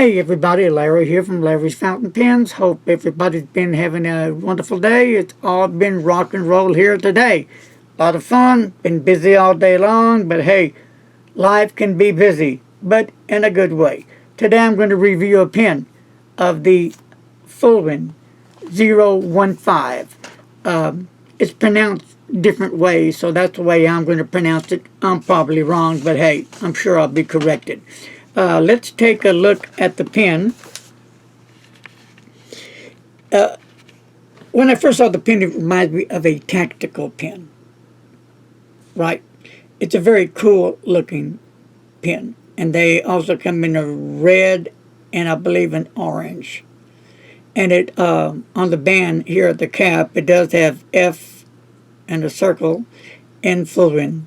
Hey everybody, Larry here from Larry's Fountain Pens. Hope everybody's been having a wonderful day. It's all been rock and roll here today. A lot of fun, been busy all day long, but hey, life can be busy, but in a good way. Today I'm going to review a pen of the Fuliwen 015. It's pronounced different ways, so that's the way I'm going to pronounce it. I'm probably wrong, but hey, I'm sure I'll be corrected. Let's take a look at the pen. When I first saw the pen, it reminds me of a tactical pen, right? It's a very cool looking pen, and they also come in a red and I believe an orange. And it on the band here at the cap, it does have F and a circle and Fuliwen,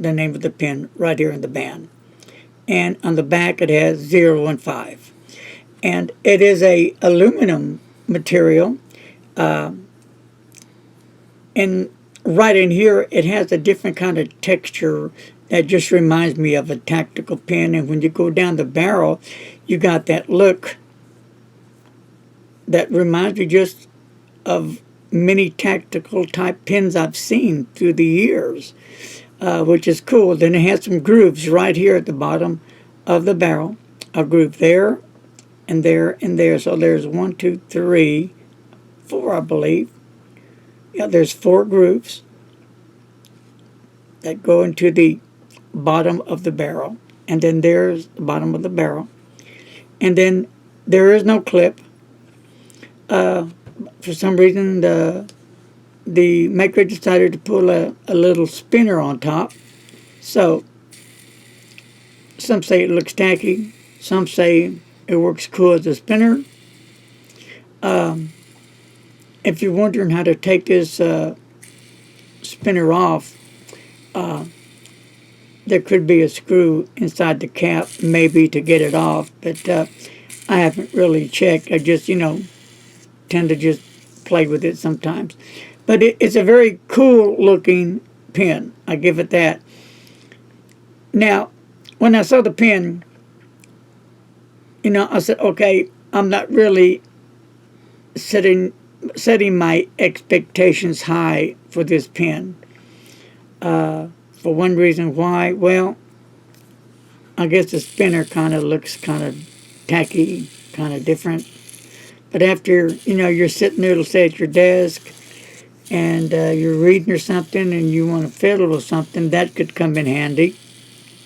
the name of the pen right here in the band. And on the back it has 015. And it is a aluminum material. And right in here it has a different kind of texture that just reminds me of a tactical pen. And when you go down the barrel, you got that look that reminds me just of many tactical type pens I've seen through the years. Which is cool. Then it has some grooves right here at the bottom of the barrel. A groove there, and there, and there. So there's 1, 2, 3, 4, I believe. Yeah, there's 4 grooves that go into the bottom of the barrel. And then there's the bottom of the barrel. And then there is no clip. For some reason, the maker decided to pull a little spinner on top. So some say it looks tacky, some say it works cool as a spinner. If you're wondering how to take this spinner off, there could be a screw inside the cap maybe to get it off, but I haven't really checked. I just tend to just play with it sometimes. But it's a very cool looking pen. I give it that. Now, when I saw the pen, I said, okay, I'm not really setting my expectations high for this pen. For one reason why, well, I guess the spinner kind of looks kind of tacky, kind of different. But after, you're sitting there, let's say, at your desk, and you're reading or something and you want to fiddle with something, that could come in handy.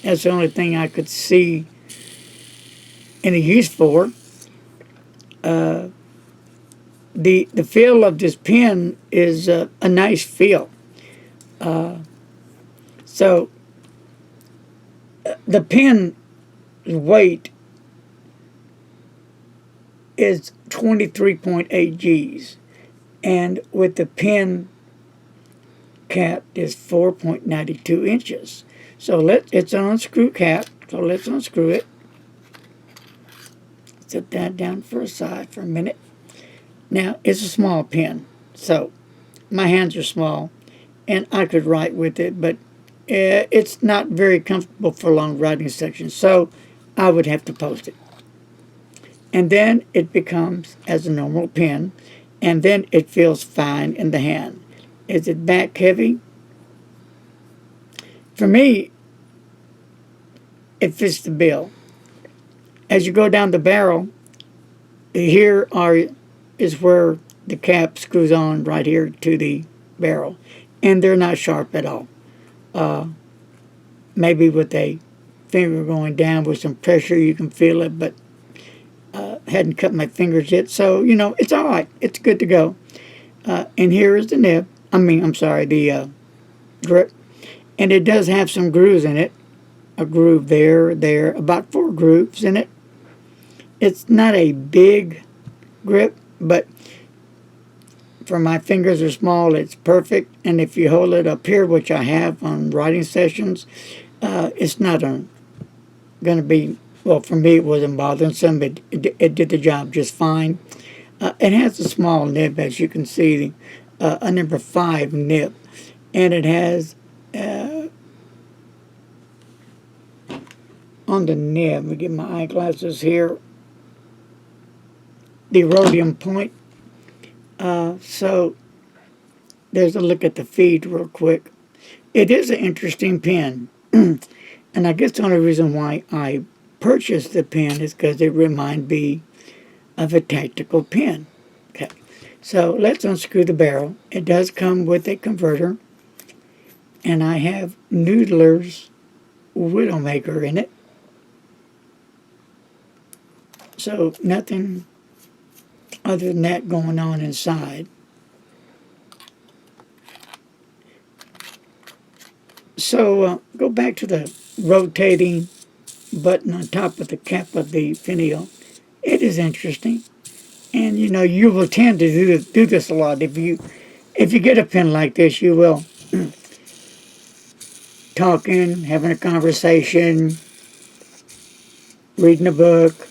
That's the only thing I could see any use for. The feel of this pen is a nice feel. So the pen weight is 23.8 G's. And with the pen cap is 4.92 inches. So it's an unscrew cap. So let's unscrew it. Set that down for a side for a minute. Now it's a small pen, so my hands are small, and I could write with it, but it's not very comfortable for long writing sections. So I would have to post it, and then it becomes as a normal pen. And then it feels fine in the hand. Is it back heavy? For me, it fits the bill. As you go down the barrel, here is where the cap screws on right here to the barrel. And they're not sharp at all. Maybe with a finger going down with some pressure you can feel it, but hadn't cut my fingers yet, so it's all right. It's good to go. And here is the nib. The grip, and it does have some grooves in it. A groove there, about 4 grooves in it. It's not a big grip, but for my fingers are small, it's perfect. And if you hold it up here, which I have on writing sessions, it's not going to be. Well, for me, it wasn't bothersome. It did the job just fine. It has a small nib, as you can see, a number 5 nib. And it has, on on the nib, let me get my eyeglasses here, the rhodium point. So there's a look at the feed real quick. It is an interesting pen. And I guess the only reason why I purchased the pen is because it reminded me of a tactical pen. Okay, so let's unscrew the barrel. It does come with a converter, and I have Noodler's Widowmaker in it. So nothing other than that going on inside. So go back to the rotating button on top of the cap of the finial. It is interesting, and you will tend to do this a lot. If you get a pen like this, you will talking, having a conversation, reading a book,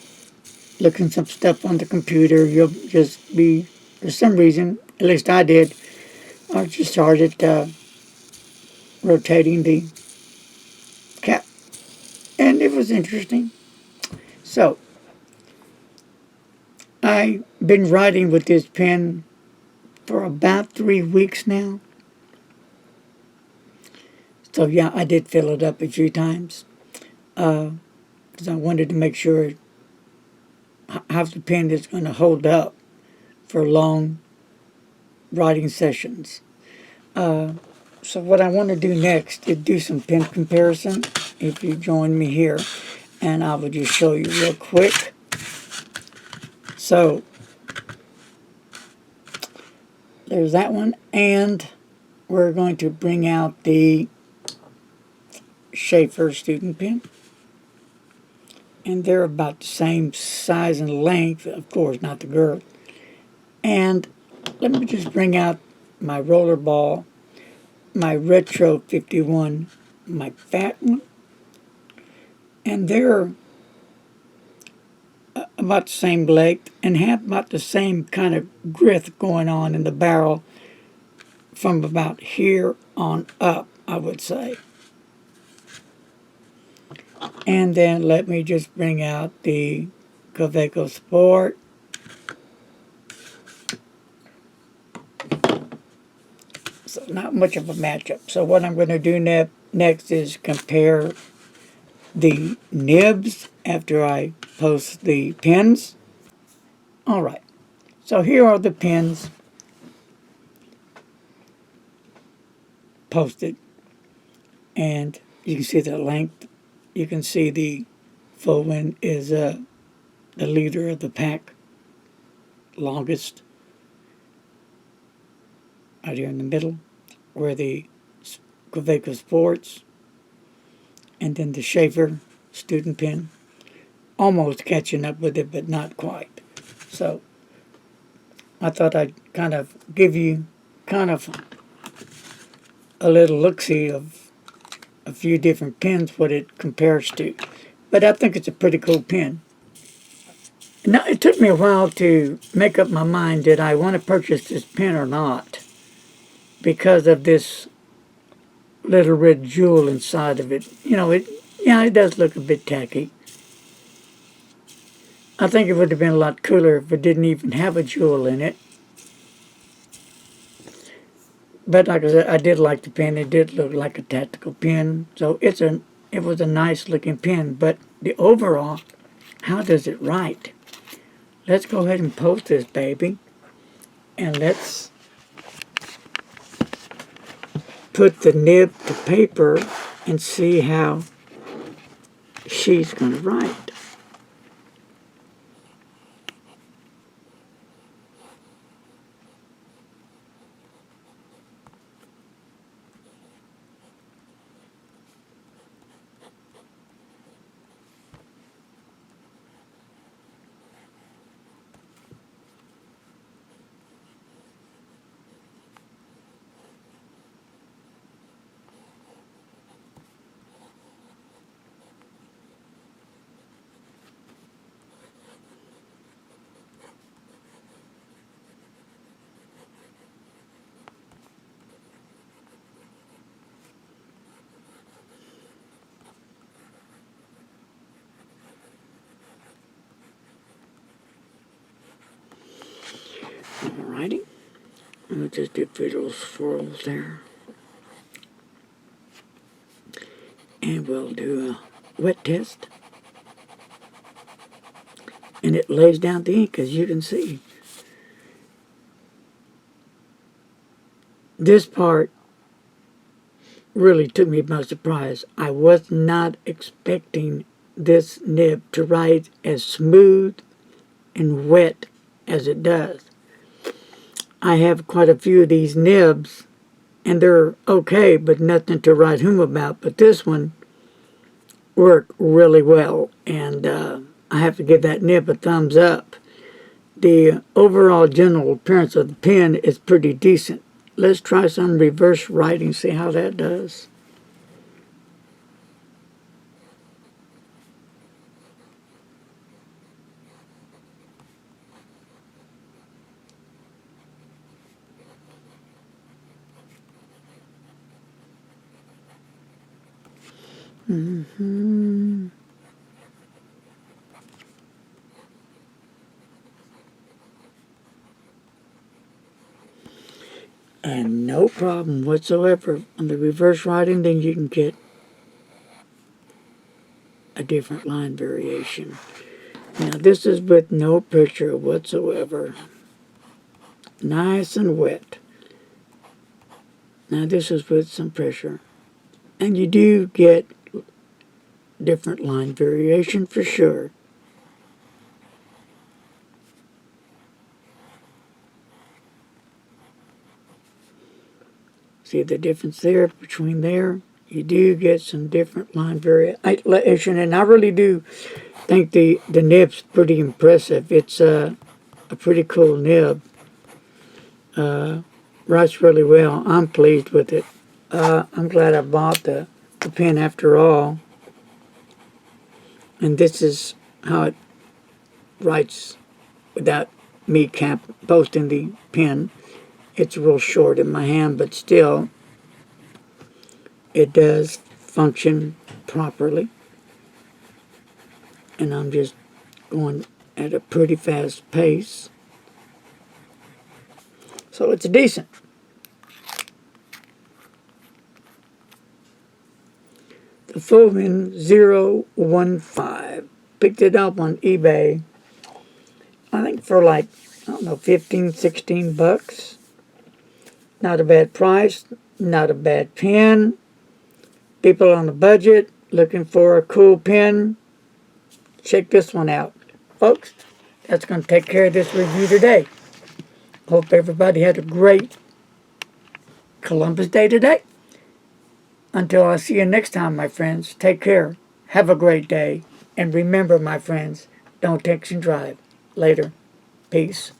looking some stuff on the computer. You'll just be, for some reason, at least I did, I just started rotating the cap, and it was interesting. So I've been writing with this pen for about 3 weeks now. So yeah, I did fill it up a few times because I wanted to make sure how the pen is going to hold up for long writing sessions. So what I want to do next is do some pen comparison. If you join me here, and I will just show you real quick. So there's that one, and we're going to bring out the Schaefer student pen, and they're about the same size and length, of course, not the girth. And let me just bring out my rollerball, my Retro 51, my fat one, and they're about the same length and have about the same kind of grit going on in the barrel from about here on up, I would say. And then let me just bring out the Kaweco Sport. So not much of a matchup. So what I'm going to do next is compare the nibs after I post the pins. All right. So here are the pins posted. And you can see the length. You can see the Fuliwen is the leader of the pack, longest, right here in the middle, where the Kaweco Sports, and then the Schaefer student pen, almost catching up with it, but not quite. So I thought I'd kind of give you kind of a little look-see of a few different pens, what it compares to. But I think it's a pretty cool pen. Now, it took me a while to make up my mind, did I want to purchase this pen or not, because of this little red jewel inside of it. It does look a bit tacky. I think it would have been a lot cooler if it didn't even have a jewel in it. But like I said, I did like the pen. It did look like a tactical pen. So it was a nice looking pen. But the overall, how does it write? Let's go ahead and post this baby. And let's put the nib to paper and see how she's going to write. Alrighty. We'll just do a few little swirls there. And we'll do a wet test. And it lays down the ink, as you can see. This part really took me by surprise. I was not expecting this nib to write as smooth and wet as it does. I have quite a few of these nibs, and they're okay, but nothing to write home about. But this one worked really well, and I have to give that nib a thumbs up. The overall general appearance of the pen is pretty decent. Let's try some reverse writing, see how that does. And no problem whatsoever on the reverse writing. Then you can get a different line variation. Now this is with no pressure whatsoever. Nice and wet. Now this is with some pressure. And you do get different line variation for sure. See the difference there between there? You do get some different line variation, and I really do think the nib's pretty impressive. It's a pretty cool nib. Writes really well. I'm pleased with it. I'm glad I bought the pen after all. And this is how it writes without me posting the pen. It's real short in my hand, but still it does function properly. And I'm just going at a pretty fast pace. So it's decent. The Fuliwen 015. Picked it up on eBay, I think for like, I don't know, 15, 16 bucks. Not a bad price, not a bad pen. People on a budget looking for a cool pen, check this one out. Folks, that's going to take care of this review today. Hope everybody had a great Columbus Day today. Until I see you next time, my friends, take care. Have a great day. And remember, my friends, don't text and drive. Later. Peace.